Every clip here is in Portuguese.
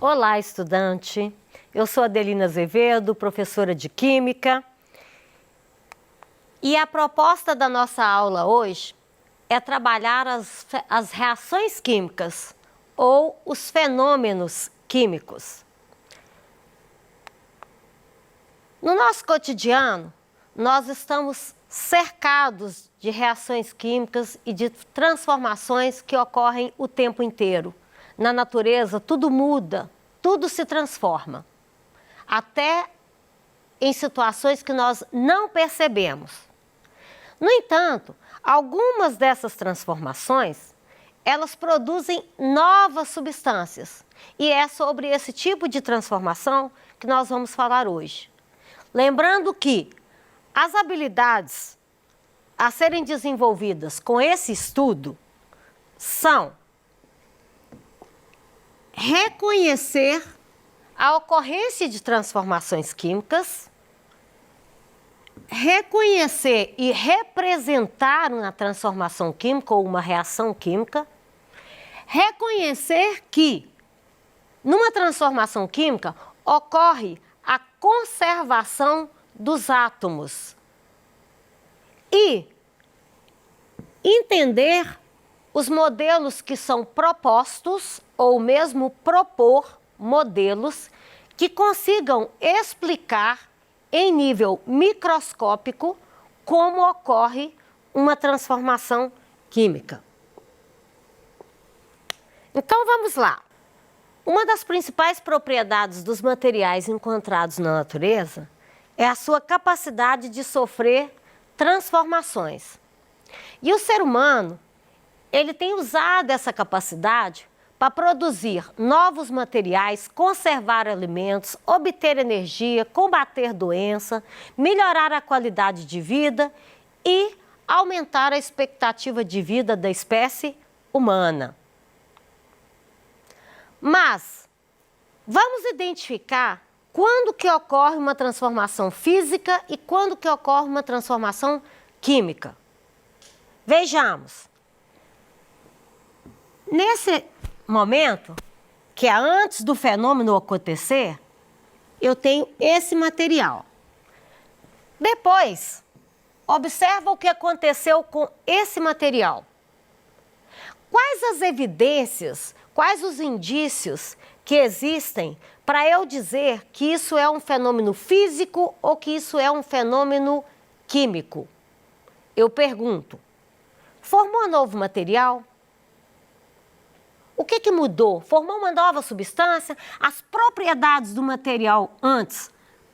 Olá, estudante. Eu sou Adelina Azevedo, professora de Química. E a proposta da nossa aula hoje é trabalhar as reações químicas ou os fenômenos químicos. No nosso cotidiano, nós estamos cercados de reações químicas e de transformações que ocorrem o tempo inteiro. Na natureza, tudo muda, tudo se transforma, até em situações que nós não percebemos. No entanto, algumas dessas transformações, elas produzem novas substâncias, e é sobre esse tipo de transformação que nós vamos falar hoje. Lembrando que as habilidades a serem desenvolvidas com esse estudo são reconhecer a ocorrência de transformações químicas, reconhecer e representar uma transformação química ou uma reação química, reconhecer que numa transformação química ocorre a conservação dos átomos e entender os modelos que são propostos ou mesmo propor modelos que consigam explicar em nível microscópico como ocorre uma transformação química. Então vamos lá. Uma das principais propriedades dos materiais encontrados na natureza é a sua capacidade de sofrer transformações. E o ser humano, ele tem usado essa capacidade para produzir novos materiais, conservar alimentos, obter energia, combater doença, melhorar a qualidade de vida e aumentar a expectativa de vida da espécie humana. Mas vamos identificar quando que ocorre uma transformação física e quando que ocorre uma transformação química. Vejamos. Nesse momento, que é antes do fenômeno acontecer, eu tenho esse material. Depois, observa o que aconteceu com esse material. Quais as evidências, quais os indícios que existem para eu dizer que isso é um fenômeno físico ou que isso é um fenômeno químico? Eu pergunto, formou um novo material? O que mudou? Formou uma nova substância? As propriedades do material antes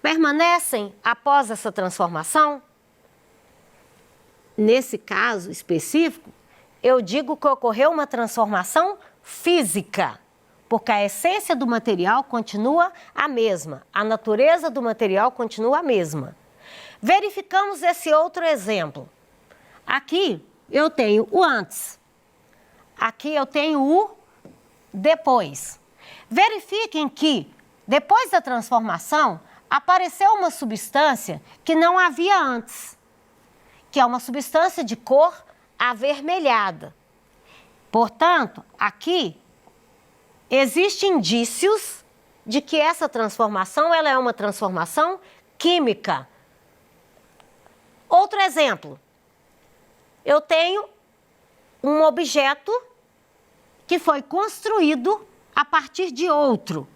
permanecem após essa transformação? Nesse caso específico, eu digo que ocorreu uma transformação física, porque a essência do material continua a mesma, a natureza do material continua a mesma. Verificamos esse outro exemplo. Aqui eu tenho o antes, aqui eu tenho o depois. Verifiquem que, depois da transformação, apareceu uma substância que não havia antes, que é uma substância de cor avermelhada. Portanto, aqui existem indícios de que essa transformação ela é uma transformação química. Outro exemplo, eu tenho um objeto que foi construído a partir de outro.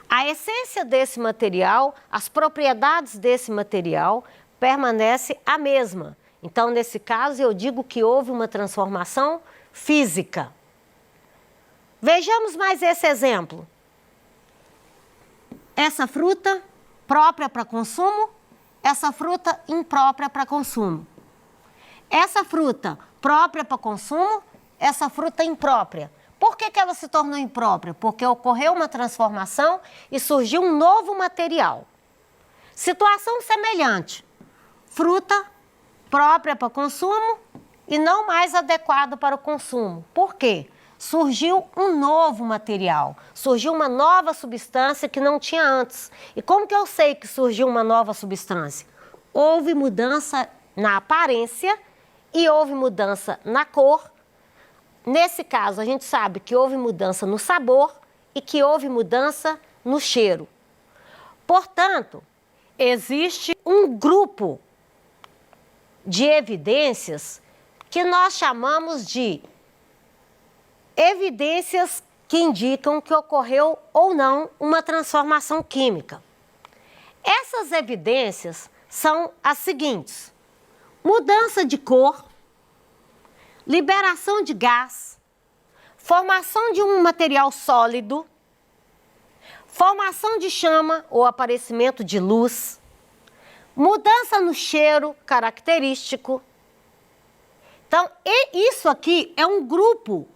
A essência desse material, as propriedades desse material permanece a mesma. Então, nesse caso, eu digo que houve uma transformação física. Vejamos mais esse exemplo. Essa fruta própria para consumo, essa fruta imprópria para consumo. Essa fruta própria para consumo, essa fruta imprópria. Por que ela se tornou imprópria? Porque ocorreu uma transformação e surgiu um novo material. Situação semelhante. Fruta própria para consumo e não mais adequada para o consumo. Por quê? Surgiu um novo material, surgiu uma nova substância que não tinha antes. E como que eu sei que surgiu uma nova substância? Houve mudança na aparência e houve mudança na cor. Nesse caso, a gente sabe que houve mudança no sabor e que houve mudança no cheiro. Portanto, existe um grupo de evidências que nós chamamos de evidências que indicam que ocorreu ou não uma transformação química. Essas evidências são as seguintes: mudança de cor, liberação de gás, formação de um material sólido, formação de chama ou aparecimento de luz, mudança no cheiro característico. Então, isso aqui é um grupo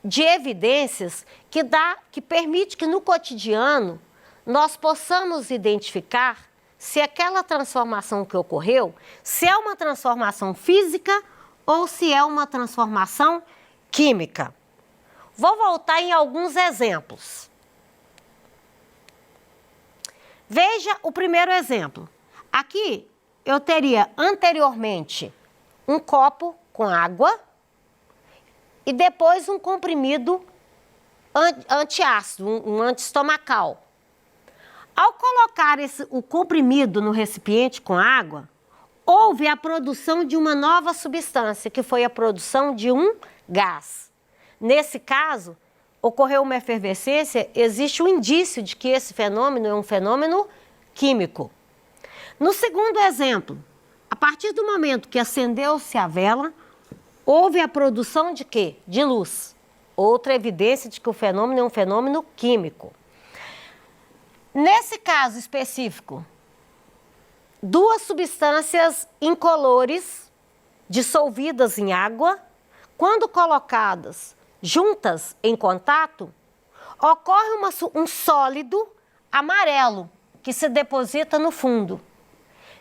de evidências que permite que no cotidiano nós possamos identificar se aquela transformação que ocorreu, se é uma transformação física ou se é uma transformação química. Vou voltar em alguns exemplos. Veja o primeiro exemplo. Aqui eu teria anteriormente um copo com água e depois um comprimido antiácido, um antiestomacal. Ao colocar o comprimido no recipiente com água, houve a produção de uma nova substância, que foi a produção de um gás. Nesse caso, ocorreu uma efervescência, existe um indício de que esse fenômeno é um fenômeno químico. No segundo exemplo, a partir do momento que acendeu-se a vela, houve a produção de quê? De luz. Outra evidência de que o fenômeno é um fenômeno químico. Nesse caso específico, duas substâncias incolores dissolvidas em água, quando colocadas juntas em contato, ocorre um sólido amarelo que se deposita no fundo.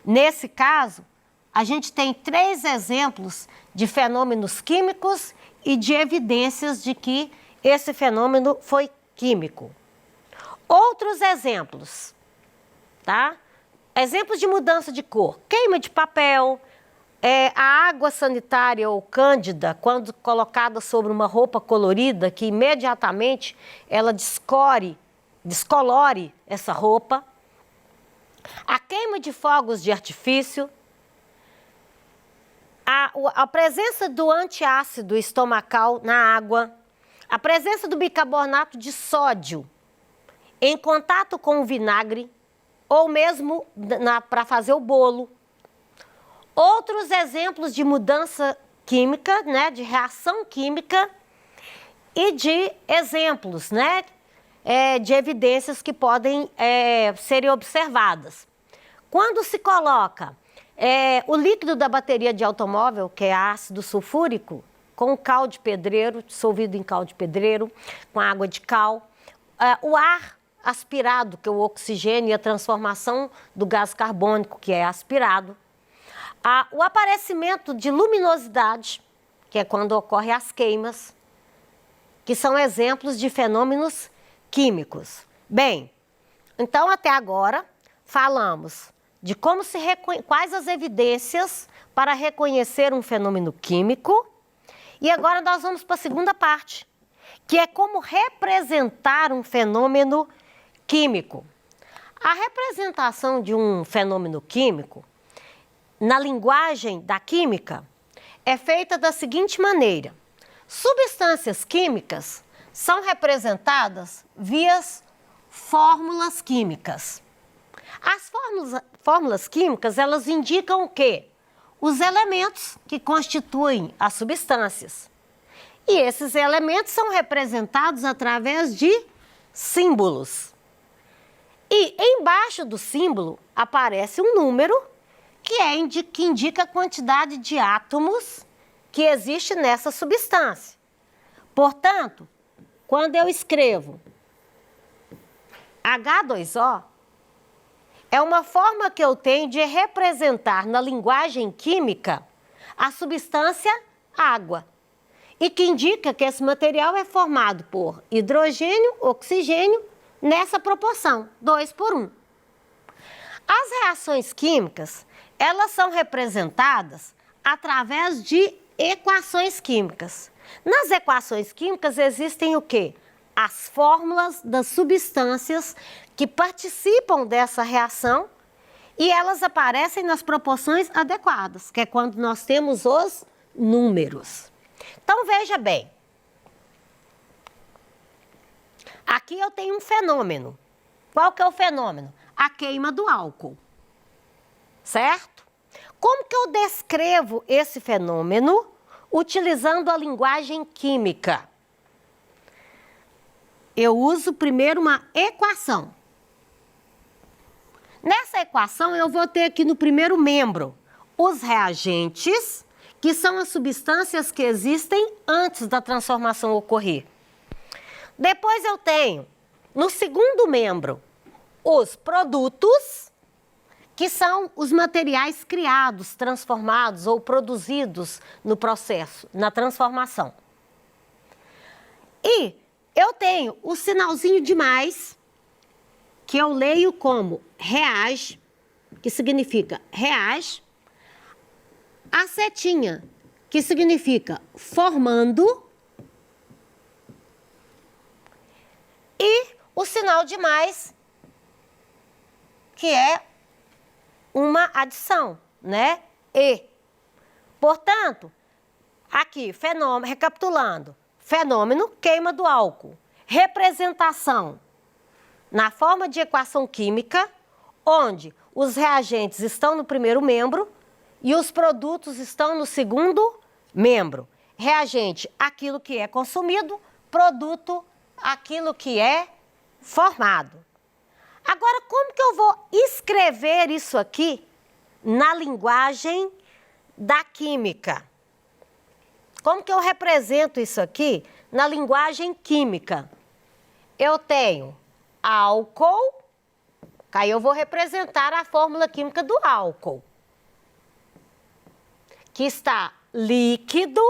Nesse caso, a gente tem 3 exemplos de fenômenos químicos e de evidências de que esse fenômeno foi químico. Outros exemplos, tá? Exemplos de mudança de cor: queima de papel, a água sanitária ou cândida, quando colocada sobre uma roupa colorida, que imediatamente ela descolore essa roupa. A queima de fogos de artifício, a presença do antiácido estomacal na água, a presença do bicarbonato de sódio em contato com o vinagre, ou mesmo para fazer o bolo. Outros exemplos de mudança química, né, de reação química e de exemplos, né, de evidências que podem serem observadas. Quando se coloca o líquido da bateria de automóvel, que é ácido sulfúrico, com cal de pedreiro, dissolvido em cal de pedreiro, com água de cal, o ar aspirado, que é o oxigênio, e a transformação do gás carbônico, que é aspirado. O aparecimento de luminosidade, que é quando ocorrem as queimas, que são exemplos de fenômenos químicos. Bem, então até agora falamos de quais as evidências para reconhecer um fenômeno químico, e agora nós vamos para a segunda parte, que é como representar um fenômeno químico. A representação de um fenômeno químico, na linguagem da química, é feita da seguinte maneira: substâncias químicas são representadas via fórmulas químicas. As fórmulas químicas, elas indicam o quê? Os elementos que constituem as substâncias. E esses elementos são representados através de símbolos. E embaixo do símbolo aparece um número que indica a quantidade de átomos que existe nessa substância. Portanto, quando eu escrevo H2O, é uma forma que eu tenho de representar na linguagem química a substância água, e que indica que esse material é formado por hidrogênio, oxigênio, nessa proporção, 2:1. As reações químicas, elas são representadas através de equações químicas. Nas equações químicas existem o quê? as fórmulas das substâncias que participam dessa reação e elas aparecem nas proporções adequadas, que é quando nós temos os números. Então, veja bem. Aqui eu tenho um fenômeno. Qual que é o fenômeno? A queima do álcool. Certo? Como que eu descrevo esse fenômeno utilizando a linguagem química? Eu uso primeiro uma equação. Nessa equação, eu vou ter aqui no primeiro membro os reagentes, que são as substâncias que existem antes da transformação ocorrer. Depois eu tenho, no segundo membro, os produtos, que são os materiais criados, transformados ou produzidos no processo, na transformação. E eu tenho o sinalzinho de mais, que eu leio como reage, que significa reage, a setinha, que significa formando, e o sinal de mais, que é uma adição, né? E. Portanto, aqui, fenômeno, recapitulando, fenômeno, queima do álcool, representação na forma de equação química, onde os reagentes estão no primeiro membro e os produtos estão no segundo membro. Reagente, aquilo que é consumido, produto, aquilo que é formado. Agora, como que eu vou escrever isso aqui na linguagem da química? Como que eu represento isso aqui na linguagem química? Eu tenho álcool, aí eu vou representar a fórmula química do álcool, que está líquido,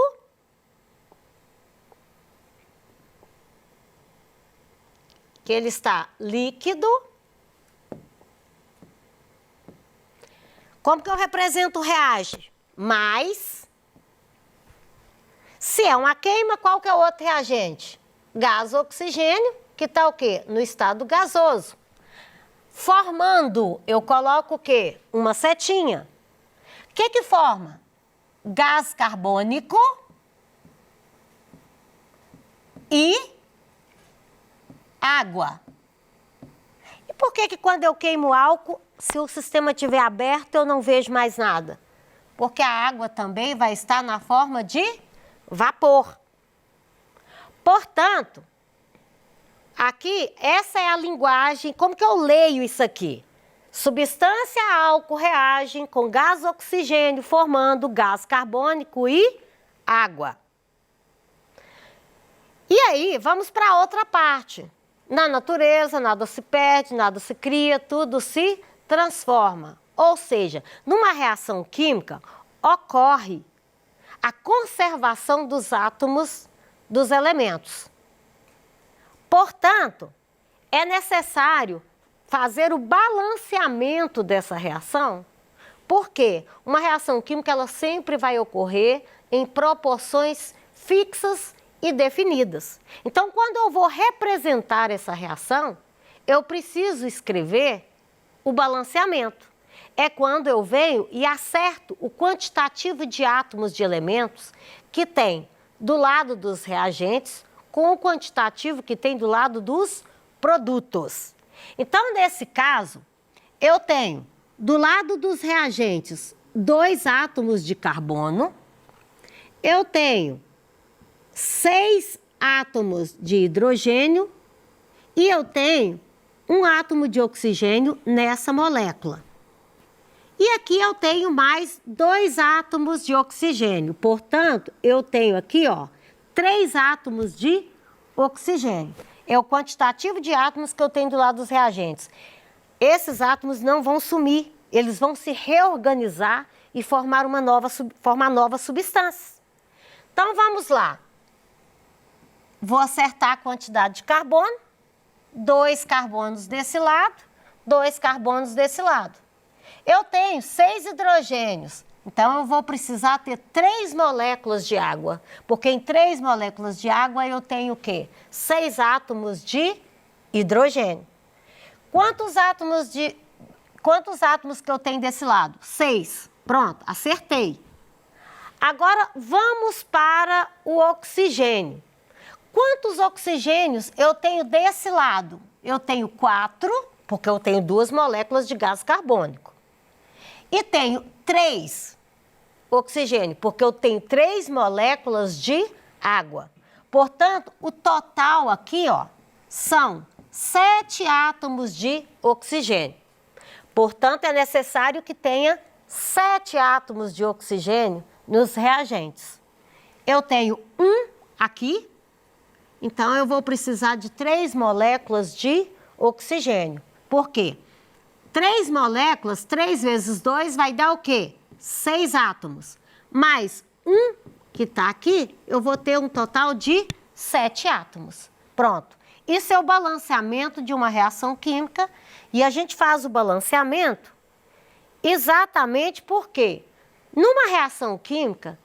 que ele está líquido. Como que eu represento o reage? Mais. Se é uma queima, qual que é o outro reagente? Gás oxigênio, que está o quê? No estado gasoso. Formando, eu coloco o quê? Uma setinha. O que que forma? Gás carbônico e água. E por que que quando eu queimo álcool, se o sistema estiver aberto, eu não vejo mais nada? Porque a água também vai estar na forma de vapor. Portanto, aqui, essa é a linguagem, como que eu leio isso aqui? Substância álcool reagem com gás oxigênio, formando gás carbônico e água. E aí, vamos para a outra parte. Na natureza, nada se perde, nada se cria, tudo se transforma. Ou seja, numa reação química, ocorre a conservação dos átomos dos elementos. Portanto, é necessário fazer o balanceamento dessa reação, porque uma reação química ela sempre vai ocorrer em proporções fixas e definidas. Então, quando eu vou representar essa reação, eu preciso escrever o balanceamento. É quando eu venho e acerto o quantitativo de átomos de elementos que tem do lado dos reagentes com o quantitativo que tem do lado dos produtos. Então, nesse caso, eu tenho do lado dos reagentes 2 átomos de carbono, eu tenho 6 átomos de hidrogênio e eu tenho 1 átomo de oxigênio nessa molécula. E aqui eu tenho mais 2 átomos de oxigênio. Portanto, eu tenho aqui, ó, 3 átomos de oxigênio. É o quantitativo de átomos que eu tenho do lado dos reagentes. Esses átomos não vão sumir, eles vão se reorganizar e formar novas substâncias. Então, vamos lá. Vou acertar a quantidade de carbono. 2 carbonos desse lado, 2 carbonos desse lado. Eu tenho 6 hidrogênios Então, eu vou precisar ter 3 moléculas de água, porque em 3 moléculas de água eu tenho o quê? 6 átomos de hidrogênio. Quantos átomos que eu tenho desse lado? 6. Pronto, acertei. Agora, vamos para o oxigênio. Quantos oxigênios eu tenho desse lado? Eu tenho 4, porque eu tenho 2 moléculas de gás carbônico. E tenho 3 oxigênio, porque eu tenho 3 moléculas de água. Portanto, o total aqui, ó, são 7 átomos de oxigênio. Portanto, é necessário que tenha 7 átomos de oxigênio nos reagentes. Eu tenho 1 aqui, então eu vou precisar de 3 moléculas de oxigênio. Por quê? 3 moléculas, 3 vezes 2 vai dar o quê? 6 átomos. Mais 1 que está aqui, eu vou ter um total de 7 átomos. Pronto. Isso é o balanceamento de uma reação química e a gente faz o balanceamento exatamente porque numa reação química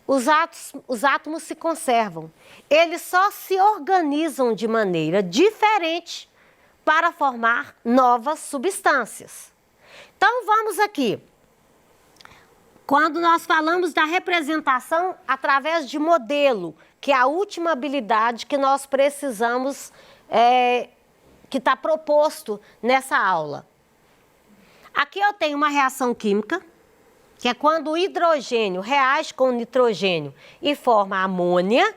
os átomos se conservam. Eles só se organizam de maneira diferente para formar novas substâncias. Então, vamos aqui. Quando nós falamos da representação através de modelo, que é a última habilidade que nós precisamos, que está proposto nessa aula. Aqui eu tenho uma reação química, que é quando o hidrogênio reage com o nitrogênio e forma amônia.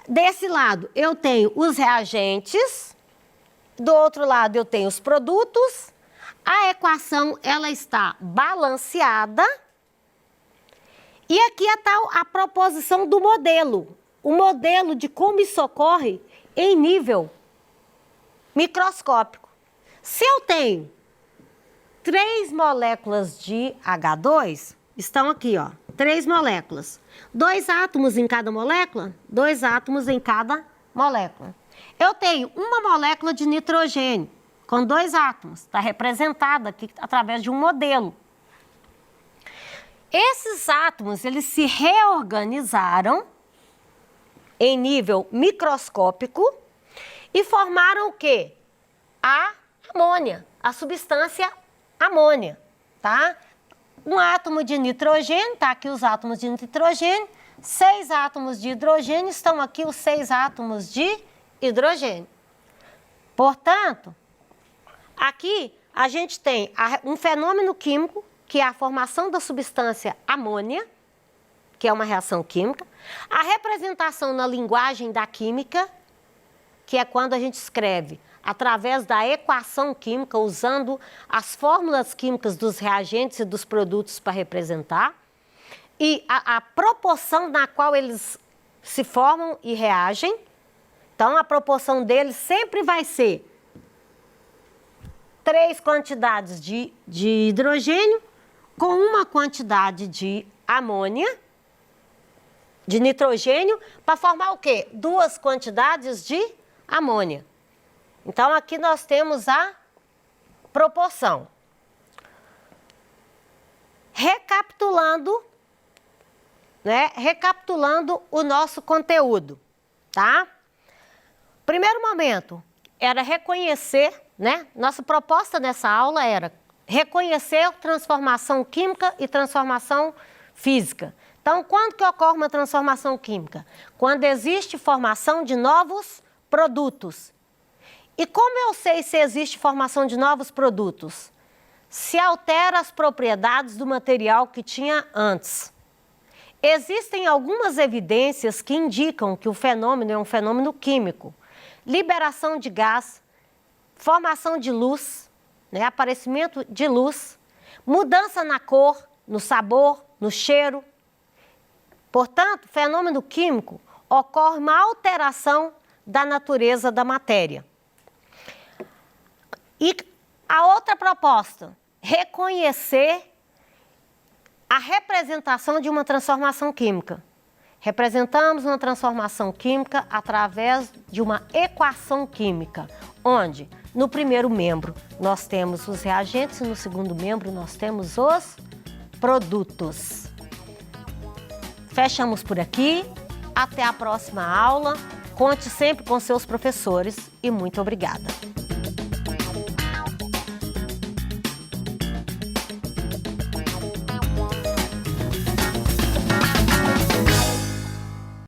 Desse lado eu tenho os reagentes, do outro lado eu tenho os produtos. A equação ela está balanceada e aqui está a proposição do modelo, o modelo de como isso ocorre em nível microscópico. Se eu tenho 3 moléculas de H2, estão aqui, ó, 3 moléculas. 2 átomos em cada molécula? 2 átomos em cada molécula. Eu tenho uma molécula de nitrogênio com 2 átomos, está representada aqui através de um modelo. Esses átomos, eles se reorganizaram em nível microscópico e formaram o quê? A amônia, a substância amônia, tá? Um átomo de nitrogênio, tá aqui os átomos de nitrogênio, 6 átomos de hidrogênio, estão aqui os 6 átomos de hidrogênio. Portanto, aqui a gente tem um fenômeno químico, que é a formação da substância amônia, que é uma reação química, a representação na linguagem da química, que é quando a gente escreve através da equação química, usando as fórmulas químicas dos reagentes e dos produtos para representar, e a proporção na qual eles se formam e reagem. Então, a proporção deles sempre vai ser 3 quantidades de hidrogênio com uma quantidade de amônia, de nitrogênio, para formar o quê? 2 quantidades de amônia. Então, aqui nós temos a proporção. Recapitulando, né? Recapitulando o nosso conteúdo, tá? Primeiro momento era reconhecer, né? Nossa proposta nessa aula era reconhecer transformação química e transformação física. Então, quando que ocorre uma transformação química? Quando existe formação de novos produtos. E como eu sei se existe formação de novos produtos? Se altera as propriedades do material que tinha antes. Existem algumas evidências que indicam que o fenômeno é um fenômeno químico. Liberação de gás, formação de luz, né, aparecimento de luz, mudança na cor, no sabor, no cheiro. Portanto, fenômeno químico ocorre uma alteração da natureza da matéria. E a outra proposta, reconhecer a representação de uma transformação química. Representamos uma transformação química através de uma equação química, onde no primeiro membro nós temos os reagentes e no segundo membro nós temos os produtos. Fechamos por aqui. Até a próxima aula. Conte sempre com seus professores e muito obrigada.